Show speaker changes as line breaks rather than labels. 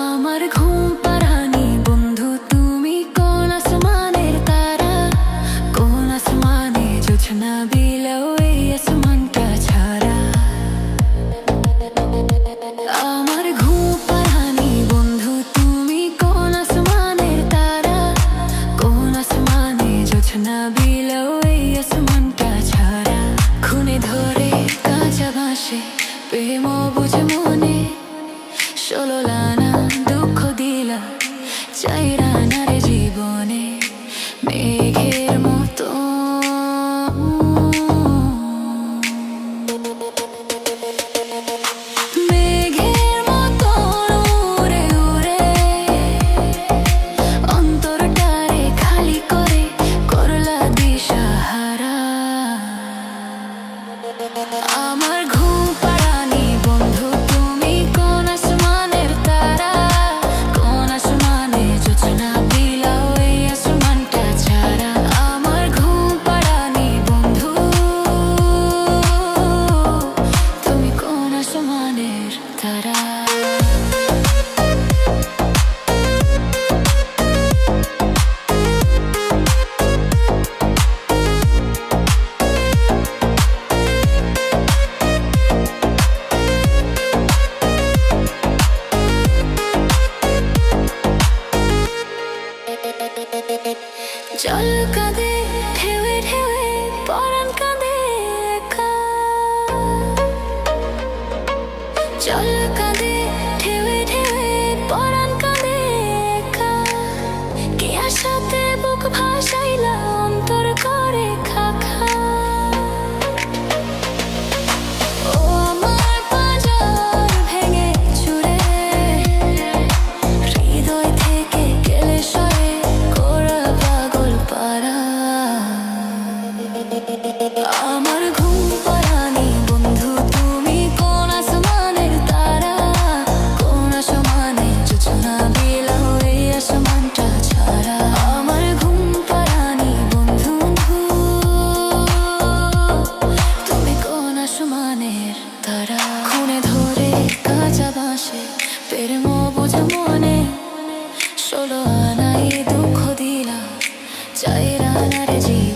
আমার ঘুম পাড়ানি বন্ধু তুমি, কোন আসমানের তারা, কোন আসমানে জোছনা বিলাও এই আসমানটা ছাড়া। আমার ঘুম পাড়ানি বন্ধু তুমি, কোন আসমানের তারা, কোন আসমানে জোছনা বিলাও এই আসমানটা ছাড়া। খুনে ধরে কাঁচা বাঁশে প্রেম বুঝে মনে, 16 আনা দুঃখ দিলা, চাইরা না রে জীবনে। মেঘের মতো মেঘের মতো উড়ে উড়ে অন্তরটারে খালি করে করলা দিশাহারা। আমার ঘুম পাড়ানি বন্ধু তুমি, কোন আসমানের তারা, কোন আসমানে জোছনা বিলাও এই আসমানটা ছাড়া। আমার ঘুম পাড়ানি বন্ধু তুমি, কোন আসমানের তারা। জল কাঁদে ঢেউে ঢেউে, পরাণ কাঁদে একা। জল কাঁদে ঢেউে ঢেউে, পরাণ কাঁদে একা। কে আশাতে বুক ভাসাইলা অন্তর করে খাখা। ও আমার পাঁজর ভেঙে চুরে, হৃদয় থেকে গেলে সরে কোরা পাগল পারা। আমার ঘুম পাড়ানি বন্ধু তুমি, কোন আসমানের তারা, কোন আসমানে জোছনা বিলাও এই আসমানটা ছাড়া। আমার ঘুম পাড়ানি বন্ধু তুমি, কোন আসমানের তারা। খুনে ধরে কাঁচা বাঁশে প্রেম বুঝে মনে, 16 আনাই দুঃখ দিলা, চাইরা না রে জীবনে।